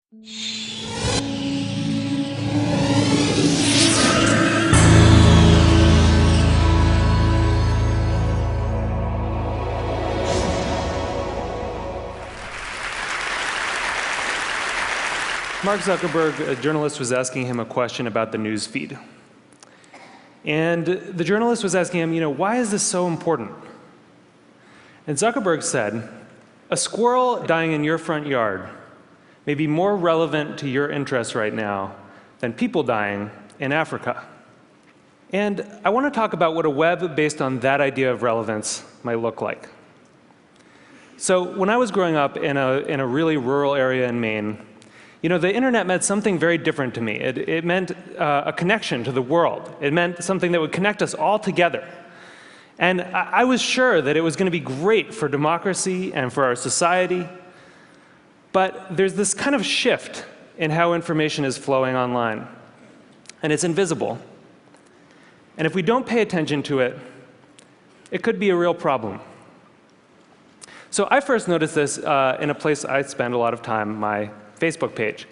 Mark Zuckerberg, a journalist, was asking him a question about the news feed. And the journalist was asking him, why is this so important? And Zuckerberg said, a squirrel dying in your front yard may be more relevant to your interests right now than people dying in Africa. And I want to talk about what a web based on that idea of relevance might look like. So when I was growing up in a really rural area in Maine, the internet meant something very different to me. It meant a connection to the world. It meant something that would connect us all together. And I was sure that it was going to be great for democracy and for our society. But there's this kind of shift in how information is flowing online. And it's invisible. And if we don't pay attention to it, it could be a real problem. So I first noticed this in a place I spend a lot of time, my Facebook page.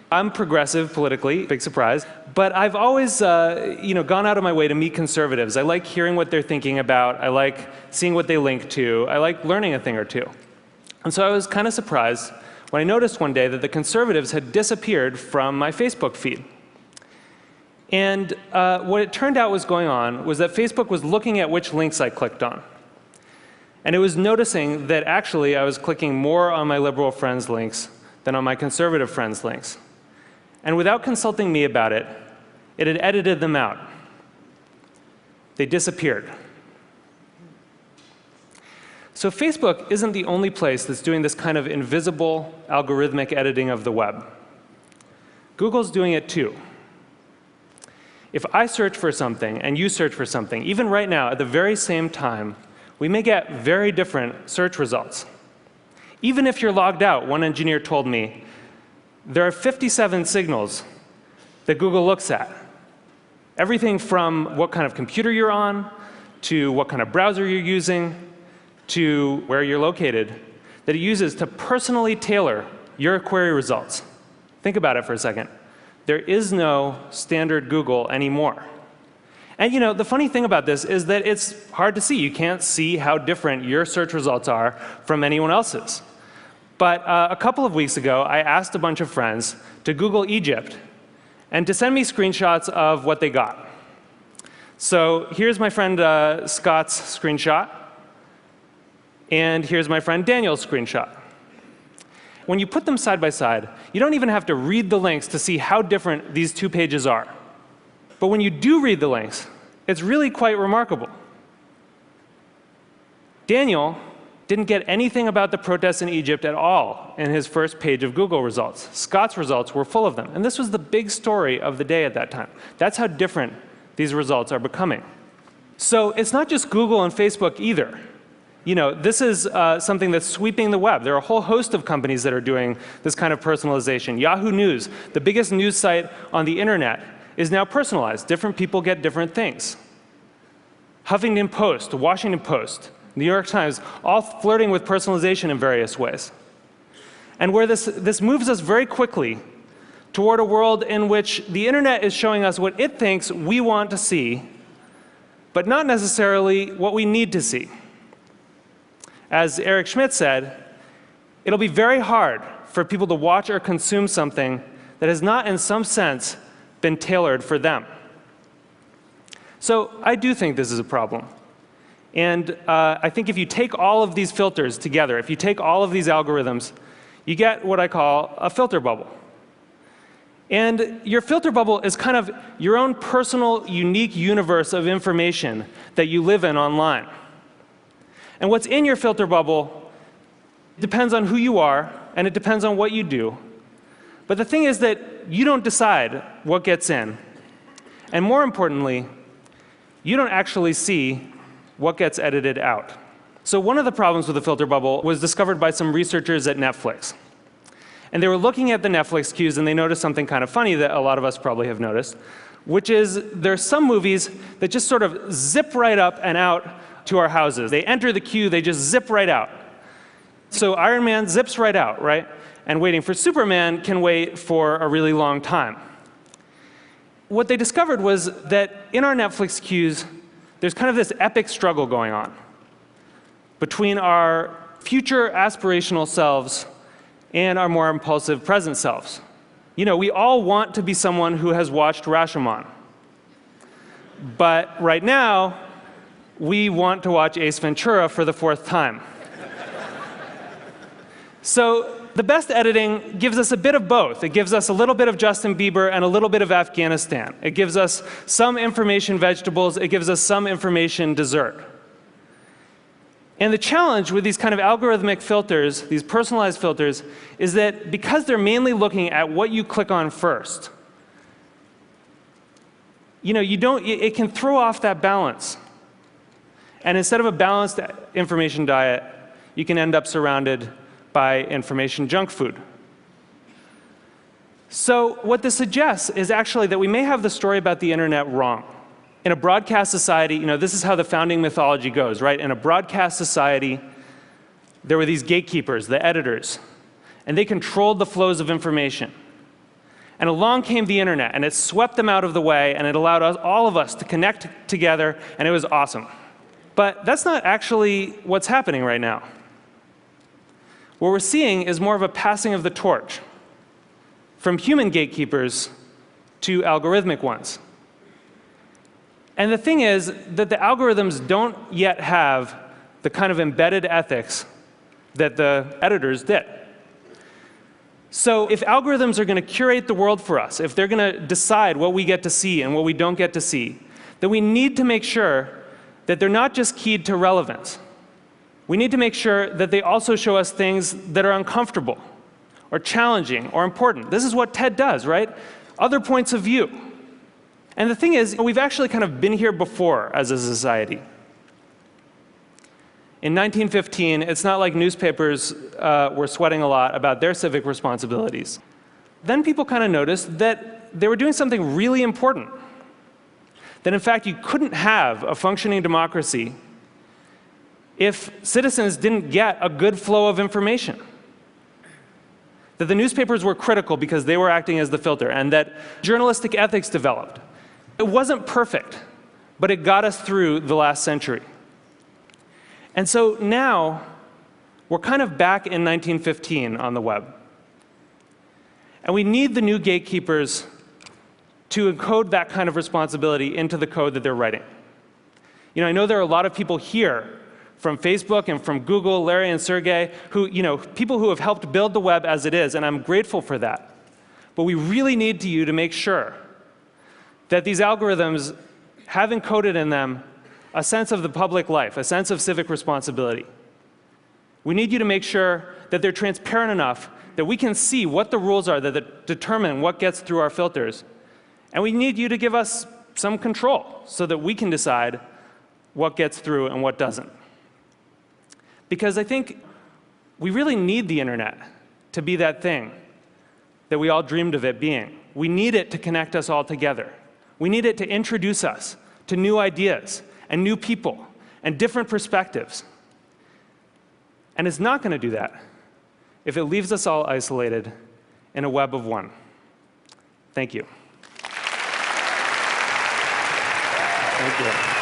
I'm progressive politically, big surprise, but I've always gone out of my way to meet conservatives. I like hearing what they're thinking about. I like seeing what they link to. I like learning a thing or two. And so I was kind of surprised when I noticed one day that the conservatives had disappeared from my Facebook feed. And what it turned out was going on was that Facebook was looking at which links I clicked on. And it was noticing that actually I was clicking more on my liberal friends' links than on my conservative friends' links. And without consulting me about it, it had edited them out. They disappeared. So Facebook isn't the only place that's doing this kind of invisible algorithmic editing of the web. Google's doing it too. If I search for something and you search for something, even right now at the very same time, we may get very different search results. Even if you're logged out, one engineer told me, there are 57 signals that Google looks at. Everything from what kind of computer you're on, to what kind of browser you're using, to where you're located, that it uses to personally tailor your query results. Think about it for a second. There is no standard Google anymore. And the funny thing about this is that it's hard to see. You can't see how different your search results are from anyone else's. But a couple of weeks ago, I asked a bunch of friends to Google Egypt and to send me screenshots of what they got. So here's my friend Scott's screenshot. And here's my friend Daniel's screenshot. When you put them side by side, you don't even have to read the links to see how different these two pages are. But when you do read the links, it's really quite remarkable. Daniel didn't get anything about the protests in Egypt at all in his first page of Google results. Scott's results were full of them. And this was the big story of the day at that time. That's how different these results are becoming. So it's not just Google and Facebook either. This is something that's sweeping the web. There are a whole host of companies that are doing this kind of personalization. Yahoo News, the biggest news site on the internet, is now personalized. Different people get different things. Huffington Post, Washington Post, New York Times, all flirting with personalization in various ways. And where this moves us very quickly toward a world in which the internet is showing us what it thinks we want to see, but not necessarily what we need to see. As Eric Schmidt said, it'll be very hard for people to watch or consume something that has not, in some sense, been tailored for them. So I do think this is a problem. And I think if you take all of these filters together, if you take all of these algorithms, you get what I call a filter bubble. And your filter bubble is kind of your own personal, unique universe of information that you live in online. And what's in your filter bubble depends on who you are, and it depends on what you do. But the thing is that you don't decide what gets in. And more importantly, you don't actually see what gets edited out. So one of the problems with the filter bubble was discovered by some researchers at Netflix. And they were looking at the Netflix queues, and they noticed something kind of funny that a lot of us probably have noticed, which is there are some movies that just sort of zip right up and out to our houses. They enter the queue, they just zip right out. So Iron Man zips right out, right? and waiting for Superman can wait for a really long time. What they discovered was that in our Netflix queues, there's kind of this epic struggle going on between our future aspirational selves and our more impulsive present selves. You know, we all want to be someone who has watched Rashomon. But right now, we want to watch Ace Ventura for the 4th time. So the best editing gives us a bit of both. It gives us a little bit of Justin Bieber and a little bit of Afghanistan. It gives us some information vegetables. It gives us some information dessert. And the challenge with these kind of algorithmic filters, these personalized filters, is that because they're mainly looking at what you click on first, you know, it can throw off that balance. And instead of a balanced information diet, you can end up surrounded by information junk food. So what this suggests is actually that we may have the story about the internet wrong. In a broadcast society, you know, this is how the founding mythology goes, right? In a broadcast society, there were these gatekeepers, the editors, and they controlled the flows of information. And along came the internet, and it swept them out of the way, and it allowed all of us to connect together, and it was awesome. But that's not actually what's happening right now. What we're seeing is more of a passing of the torch from human gatekeepers to algorithmic ones. And the thing is that the algorithms don't yet have the kind of embedded ethics that the editors did. So if algorithms are going to curate the world for us, if they're going to decide what we get to see and what we don't get to see, then we need to make sure that they're not just keyed to relevance. We need to make sure that they also show us things that are uncomfortable or challenging or important. This is what TED does, right? Other points of view. And the thing is, we've actually kind of been here before as a society. In 1915, it's not like newspapers were sweating a lot about their civic responsibilities. Then people kind of noticed that they were doing something really important. That in fact, you couldn't have a functioning democracy if citizens didn't get a good flow of information. That the newspapers were critical because they were acting as the filter, and that journalistic ethics developed. It wasn't perfect, but it got us through the last century. And so now, we're kind of back in 1915 on the web. And we need the new gatekeepers to encode that kind of responsibility into the code that they're writing. You know, I know there are a lot of people here from Facebook and from Google, Larry and Sergey, who, you know, people who have helped build the web as it is, and I'm grateful for that. But we really need you to make sure that these algorithms have encoded in them a sense of the public life, a sense of civic responsibility. We need you to make sure that they're transparent enough that we can see what the rules are that determine what gets through our filters. And we need you to give us some control so that we can decide what gets through and what doesn't. Because I think we really need the internet to be that thing that we all dreamed of it being. We need it to connect us all together. We need it to introduce us to new ideas and new people and different perspectives. And it's not going to do that if it leaves us all isolated in a web of one. Thank you. Thank you.